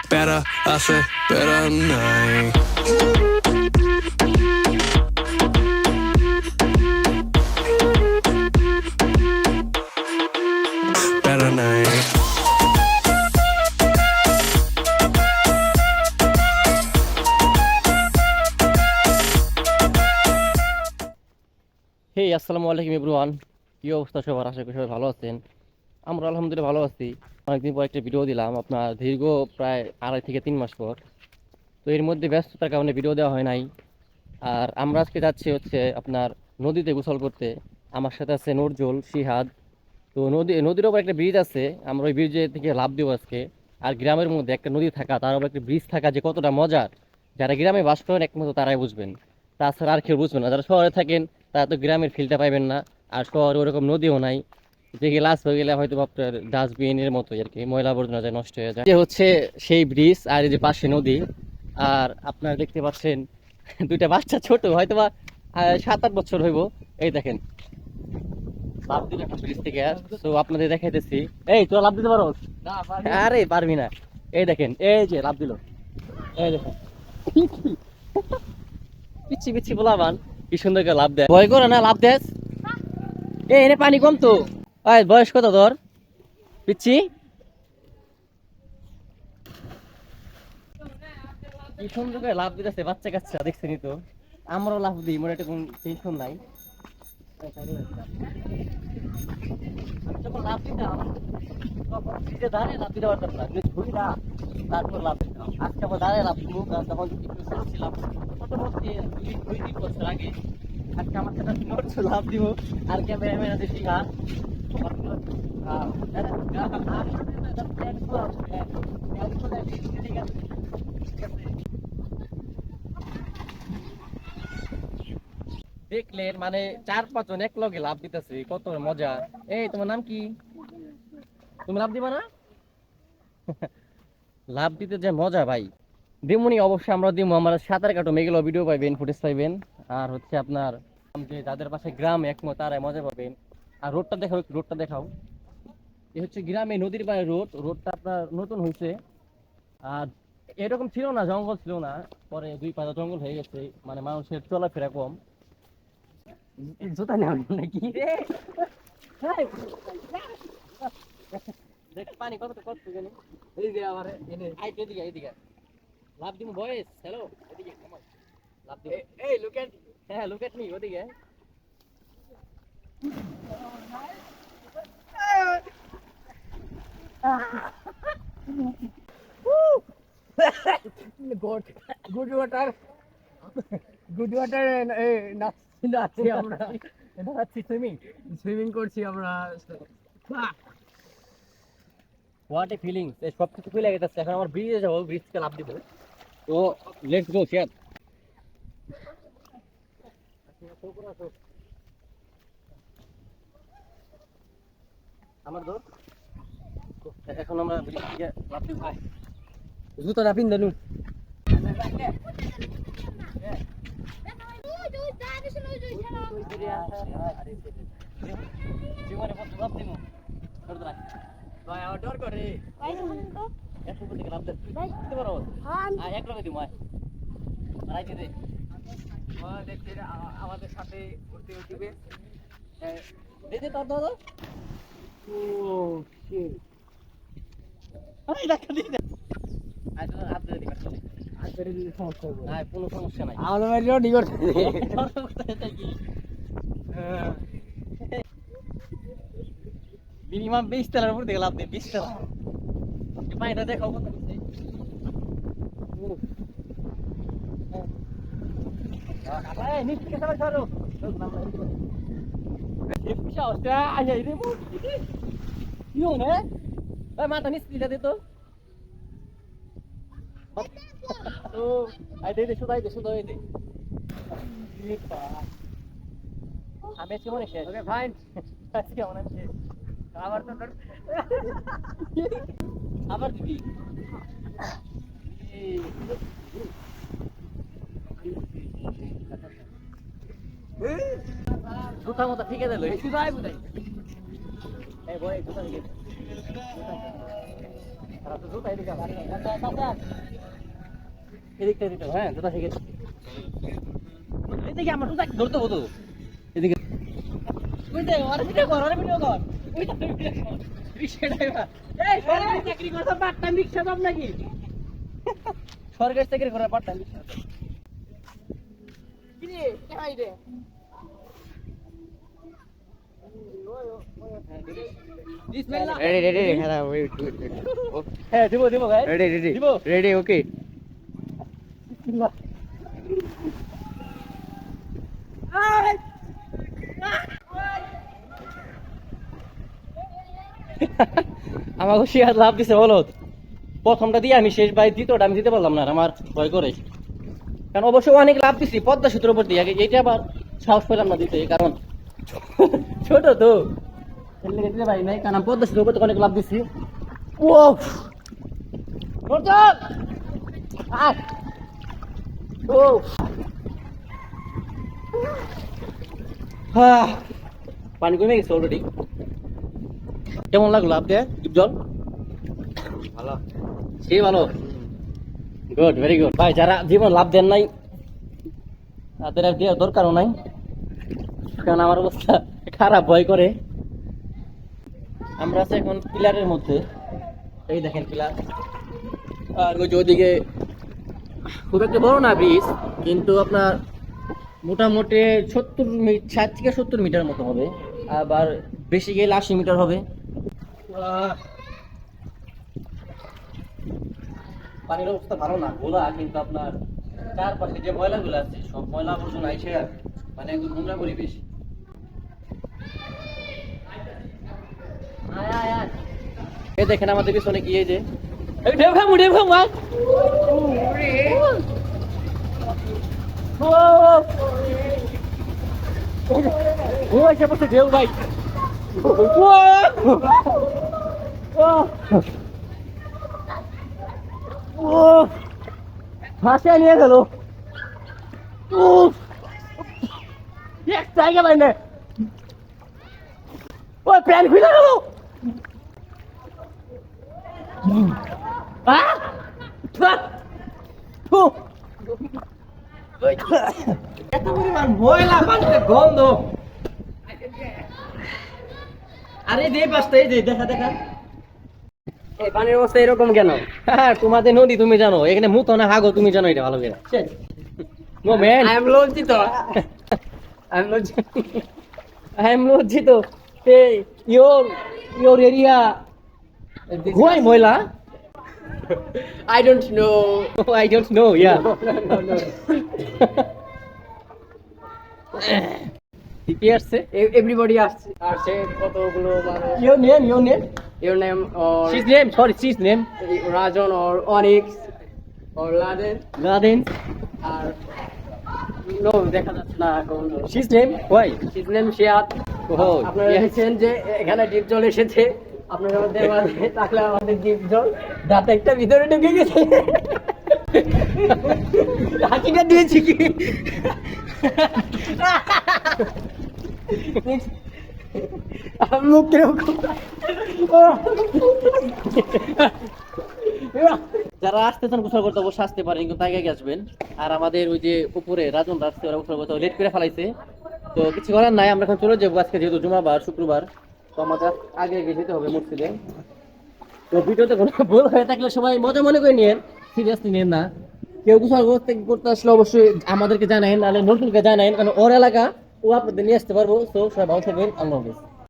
Better, I said better night. Better night. হেই আসসালামু আলাইকুম everyone, কি অবস্থা সবার? আশা করি সবাই ভালো আছেন। আমরা আলহামদুলিল্লাহ ভালো আছি। অনেকদিন পর একটা ভিডিও দিলাম, আপনার দীর্ঘ প্রায় 2.5 থেকে 3 মাস পর। তো এর মধ্যে ব্যস্ততার কারণে ভিডিও দেওয়া হয় নাই। আর আমরা আজকে যাচ্ছি হচ্ছে আপনার নদীতে গোসল করতে। আমার সাথে আছে নজরুল, সিহাদ। তো নদীর ওপর একটা ব্রিজ আছে, আমরা ওই ব্রিজে থেকে লাফ দেবো আজকে। আর গ্রামের মধ্যে একটা নদী থাকা, তার উপর একটা ব্রিজ থাকা যে কতটা মজার, যারা গ্রামে বাস করেন একমাত্র তারাই বুঝবেন। তাছাড়া আর কেউ বুঝবেন না। যারা শহরে থাকেন তারা তো গ্রামের ফিলটা পাইবেন না। আর শহরে ওরকম নদীও নাই, যে গ্লাস হয়ে গেলে হয়তো আপনার ডাস্টবিনের মতো আর কি, ময়লা আবর্জনা যায়, নষ্ট হয়ে যায়। যে হচ্ছে সেই ব্রিজ, আর এই যে পাশে নদী। আর আপনারা দেখতে পাচ্ছেন দুইটা বাচ্চা, ছোট হয়তো বা 7-8 বছর হইব। এই দেখেন লাভ দিল একটা ব্রিজ থেকে। তো আপনাদের দেখাইতেছি। এই তোরা লাভ দিতে পারো? আরে পারবি না। এই দেখেন, এই যে লাভ দিল, এই দেখেন পিচ্ছি পিচ্ছি পোলাবান কি সুন্দর করে লাভ দেয়। ভয় করে না লাভ দেয়। এই এনে পানি কম তো। বয়স কত তোর পিচ্ছি? কি সুন্দর করে লাভ দিতেছে বাচ্চা কাচ্চা, দেখছেনি তো? আমরাও লাভ দিই, মোর একটা কোনো টেনশন নাই। যখন লাভ দিতাম তখন নিজে দাঁড়িয়ে লাভ দিতে পারতাম না, ঘুরি না, তারপর লাভ দিতাম। আজকে আবার দাঁড়িয়ে লাভ দিব, কারণ তখন একটু ছোট ছিলাম, মোটামুটি 2-3 বছর আগে। আজকে আমার সাথে নড়ছো লাভ দিব। আর ক্যামেরাম্যান আছে শিখা। দেখলেন মানে 4-5 জন এক লগে লাভ দিতেছে, কত মজা। এই তোমার নাম কি? তুমি লাভ দিবা না? লাভ দিতে যে মজা ভাই, দিমুনি অবশ্যই আমরা দিমু। আমরা সাঁতার কাটো মেগুলো ভিডিও পাইবেন, ফুটেজ পাইবেন। আর হচ্ছে আপনার যে যাদের পাশে গ্রাম একমত তারাই মজা পাবেন। আর রোডটা দেখাও, একটু রোডটা দেখাও। এই হচ্ছে গ্রামে নদীর পাড়ে রোড। রোডটা আপনার নতুন হয়েছে। আর এরকম ছিল না, জঙ্গল ছিল না, পরে 2 পাতা জঙ্গল হয়ে গেছে, মানে মানুষের চলাফেরা কম। জুতা নেওয়া নাকি রে? দেখ পানি কত কত জানি। এই যে আমার এনে আইতে এদিকে এদিকে লাভ দিমু বয়েস। হ্যালো, এদিকে কাম লাভ দিমু। এই লুক এট, হ্যাঁ লুক এট মি, ওদিকে। Good good water, good water. নাচছি আমরা, নাচছি, সুইমিং সুইমিং করছি আমরা। What a feelings! এই সব কিছু ফিল গেছে। এখন আমার ব্রিজে যাবো, ব্রিজ থেকে লাভ দিব। তো লেটস গো শেয়ার। আমার দোস্ত, এখন আমরা ব্রিজ থেকে লাভ দিব। জুতো না পিন দেনু। জীবনে কত লাভ দিব ভাই, আমার ডর করে। একশো থেকে লাভ দিতে পারো? এক লগে দিব রাইতে দে। দেখছি আমাদের সাথে ঘুরতে উঠবে। দেখে তোর দাদা। ও শিট, আই দেখা দি না। আই তো হাত ধরে দিবা, হাত ধরে দিলে সমস্যা হবে না, কোনো সমস্যা নাই। আমার বাড়ি রেডি করতে মিনিমাম 20 তলার উপর থেকে লাভ দেয়, 20 তলা। পানিটা দেখাও কত নিচে। নিচ থেকে সবাই সরো। মাথা নিচ দিলে দিত। আমি আজকে মনে শেষ। ফাইন, আজকে মনে শেষ। আবার তো আবার দিবি। জুতা মতো ফিকে দিল, শুধু আয় বুঝাই। এই বয় জুতা দিকে এদিকটা দিতে হবে, হ্যাঁ জুতা শিখে এদিকে আমার জুতা ধরতে হতো এদিকে বুঝতে ওর ভিডিও কর ওর ভিডিও কর ওইটা ভিডিও কর রিক্সা ড্রাইভার এই সরকারি চাকরি করছ পার্ট টাইম রিক্সা দাম নাকি সরকারি চাকরি করে পার্ট টাইম রিক্সা কি রে কেমাই রে Ready, wait. হ্যাঁ দিব দিব গাইস Ready. দিব Ready, okay. আমাকে শিয়ার লাভ দিছে বলো প্রথমটা দিয়ে আমি শেষ ভাই দ্বিতীয়টা আমি দিতে পারলাম না আর আমার ভয় করে কারণ অবশ্য অনেক লাভ দিছি পদ্মা সেতুর উপর দিয়ে এইটা আবার সাহস পেলাম না দিতে কারণ ছোট তো দিতে পারি নাই কারণ আমি পদ্মা সেতুর উপর থেকে অনেক লাভ দিছি ও ও পানি কমে গেছে অলরেডি কেমন লাগলো আপনি জল ভালো সে ভালো গুড ভেরি গুড ভাই যারা জীবন লাভ দেন নাই তাদের আর দেওয়ার দরকারও নাই কারণ আমার অবস্থা খারাপ ভয় করে আমরা আছি এখন পিলারের মধ্যে এই দেখেন পিলার আর ওই যে ওইদিকে খুব একটা বড় না ব্রিজ কিন্তু আপনার মোটামুটি 60 থেকে 70 মিটার মতো হবে আবার বেশি গেলে 80 মিটার হবে পানির অবস্থা ভালো না ঘোলা কিন্তু আপনার চারপাশে যে ময়লাগুলো আছে সব ময়লা আবর্জনা এসে মানে একদম নোংরা পরিবেশ এই দেখেন আমাদের পিছনে কি এই যে ঢেউ খামু ভাই ও এসে বসে ঢেউ ভাই ও ভাসে নিয়ে গেল এক জায়গা ভাই না ও প্যান খুলে গেল এত পরিমাণ ময়লা পানিতে গন্ধ আরে যে পাশটা এই যে দেখা এই পানির অবস্থা এরকম কেন? হ্যাঁ তোমাদের নদী তুমি জানো এখানে মুতো না হাগো তুমি জানো এটা ভালো করে নো ম্যান I am লজ্জিত। I am লজ্জিত your area why ময়লা I don't know. I don't know yeah কি আসছে Everybody আসছে কতগুলো মানুষ। your name Your name or she's name Rajan or Onyx or Laden Garden R no দেখা যাচ্ছে না এখন। she's name why His name Shiat। oh আপনারা দেখছেন যে এখানে ডিপ জল এসেছে আপনারা আমাদের মাঝে তাহলে আমাদের ডিপ জল দাঁতে একটা ভিতরে ঢুকে গেছে হাঁকিটা দিয়েছি কি মুখ কিরকম যারা আসতেছেন গোসল করতে অবশ্যই আসতে পারেন কিন্তু আগে আগে আসবেন আর আমাদের ওই যে উপরে রাজন আসছে ওরা গোসল করতে লেট করে ফেলাইছে তো কিছু করার নাই আমরা এখন চলে যাবো আজকে যেহেতু জুমাবার শুক্রবার তো আমাদের আগে আগে যেতে হবে মসজিদে তো ভিডিওতে কোনো ভুল হয়ে থাকলে সবাই মজা মনে করে নিয়েন সিরিয়াসলি নেন না কেউ গোসল করতে আসলে অবশ্যই আমাদেরকে জানাইন নাহলে নতুনকে জানাইন কারণ ওর এলাকা ও আপনাদের নিয়ে আসতে পারবো তো সবাই ভালো থাকবেন আল্লাহ হাফেজ